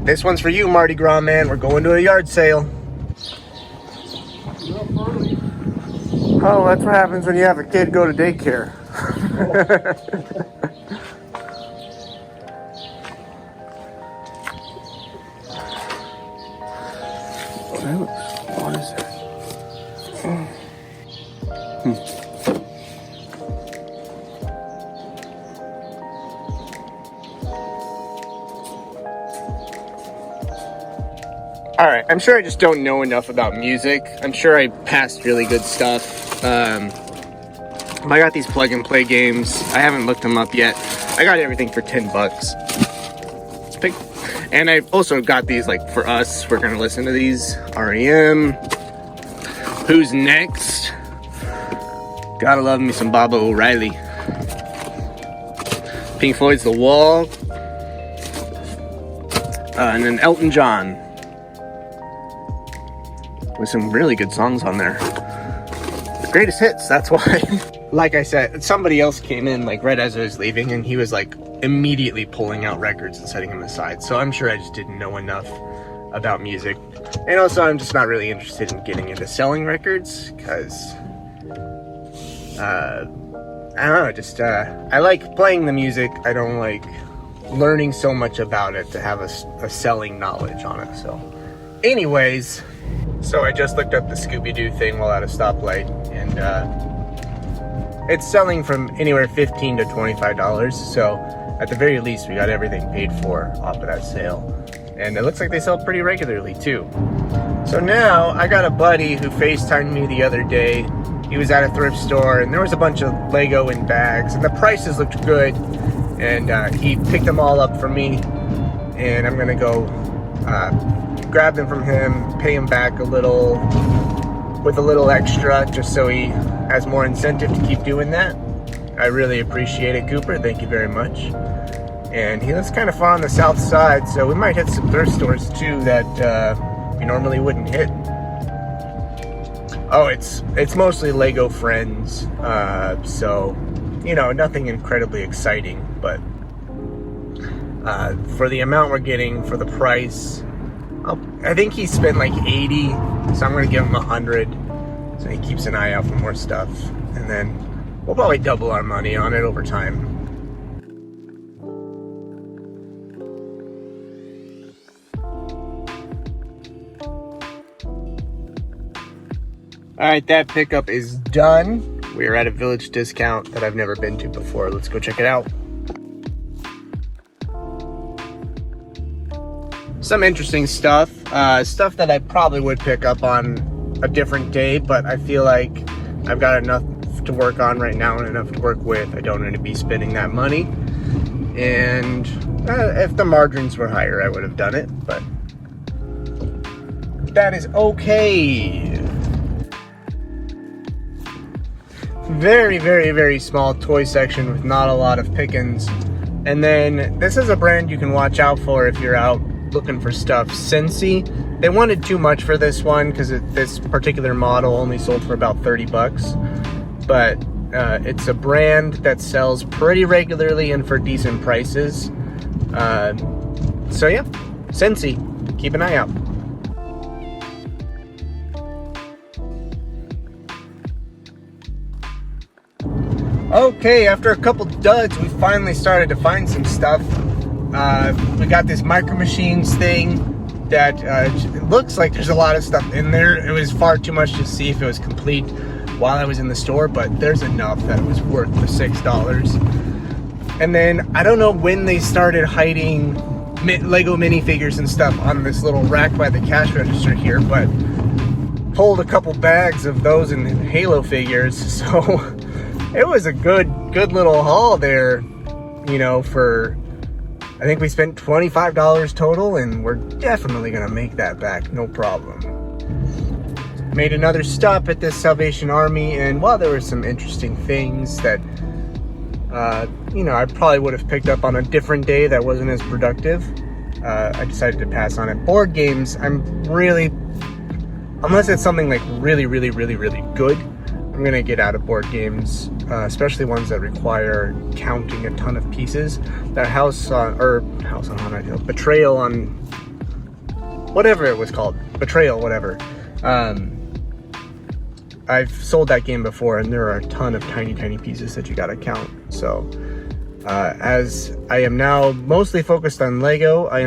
This one's for you, Mardi Gras man. We're going to a yard sale. Oh, that's what happens when you have a kid go to daycare. What is that? Alright, I'm sure I just don't know enough about music. I'm sure I passed really good stuff. I got these plug and play games. I haven't looked them up yet. I got everything for 10 bucks. And I also got these like for us. We're gonna listen to these. REM. Who's Next? Gotta love me some Baba O'Reilly. Pink Floyd's The Wall. And then Elton John. With some really good songs on there. The greatest hits, that's why. Like I said, somebody else came in like right as I was leaving, and he was like immediately pulling out records and setting them aside. So I'm sure I just didn't know enough about music. And also I'm just not really interested in getting into selling records, because I don't know, just I like playing the music. I don't like learning so much about it to have a selling knowledge on it. So anyways, so I just looked up the Scooby-Doo thing while at a stoplight, and it's selling from anywhere $15 to $25. So at the very least, we got everything paid for off of that sale. And it looks like they sell pretty regularly too. So now I got a buddy who FaceTimed me the other day. He was at a thrift store, and there was a bunch of Lego in bags, and the prices looked good. And he picked them all up for me, and I'm gonna go grab them from him, pay him back a little with a little extra, just so he has more incentive to keep doing that. I really appreciate it, Cooper. Thank you very much. And he lives kind of far on the south side, so we might hit some thrift stores too that we normally wouldn't hit. Oh, it's mostly Lego Friends, so you know, nothing incredibly exciting, but for the amount we're getting, for the price, I think he spent like 80, so I'm gonna give him 100, so he keeps an eye out for more stuff, and then we'll probably double our money on it over time. Alright, that pickup is done. We are at a Village discount that I've never been to before. Let's go check it out. Some interesting stuff. Stuff that I probably would pick up on a different day, but I feel like I've got enough to work on right now and enough to work with. I don't need to be spending that money. And if the margins were higher, I would have done it, but that is okay. Very, very, very small toy section with not a lot of pickings. And then this is a brand you can watch out for if you're out looking for stuff. Scentsy. They wanted too much for this one because this particular model only sold for about 30 bucks. But it's a brand that sells pretty regularly and for decent prices. So yeah, Scentsy. Keep an eye out. Okay, after a couple duds, we finally started to find some stuff. We got this Micro Machines thing that it looks like there's a lot of stuff in there. It was far too much to see if it was complete while I was in the store, but there's enough that it was worth the $6. And then I don't know when they started hiding Lego minifigures and stuff on this little rack by the cash register here, but pulled a couple bags of those and Halo figures, so it was a good little haul there, you know, for, I think we spent $25 total, and we're definitely gonna make that back, no problem. Made another stop at this Salvation Army, and while there were some interesting things that, you know, I probably would have picked up on a different day that wasn't as productive, I decided to pass on it. Board games, I'm really, unless it's something like really, really, really, really good, I'm gonna get out of board games, especially ones that require counting a ton of pieces. That Betrayal on whatever it was called, Betrayal, whatever. I've sold that game before, and there are a ton of tiny pieces that you gotta count. So as I am now mostly focused on Lego, I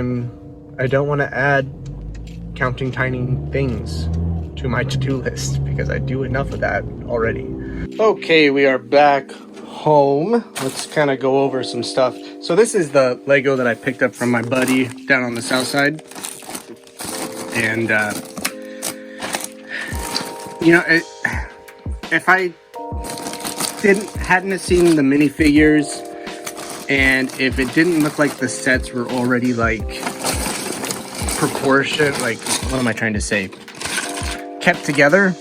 don't want to add counting tiny things to my to-do list because I do enough of that already. Okay, we are back home. Let's kind of go over some stuff. So this is the Lego that I picked up from my buddy down on the south side. And you know, if I hadn't seen the minifigures, and if it didn't look like the sets were already like proportioned, like, what am I trying to say, kept together,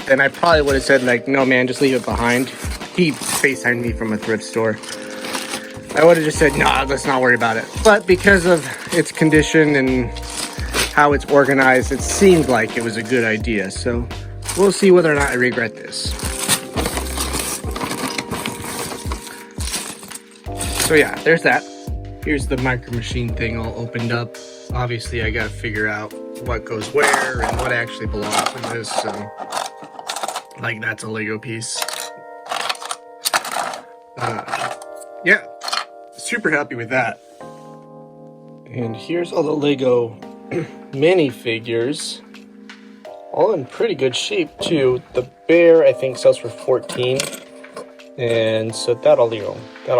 then I probably would have said like, no man, just leave it behind. He FaceTimed me from a thrift store. I would have just said, nah, let's not worry about it. But because of its condition and how it's organized, it seemed like it was a good idea. So we'll see whether or not I regret this. So yeah, there's that. Here's the micro machine thing all opened up. Obviously, I gotta figure out what goes where and what actually belongs to this. So, like, that's a Lego piece. Yeah, super happy with that. And here's all the Lego minifigures. All in pretty good shape too. The bear, I think, sells for 14. And so that'll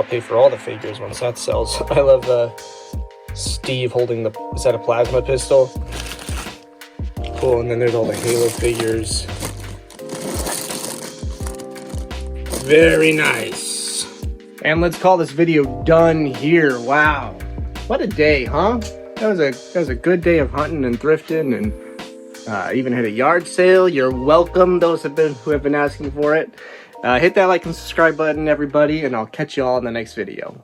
pay for all the figures once that sells. I love Steve holding the set of plasma pistol. Cool, and then there's all the Halo figures. Very nice. And let's call this video done here. Wow, what a day, huh? That was a good day of hunting and thrifting, and even had a yard sale. You're welcome, those who have been asking for it. Hit that like and subscribe button, everybody, and I'll catch you all in the next video.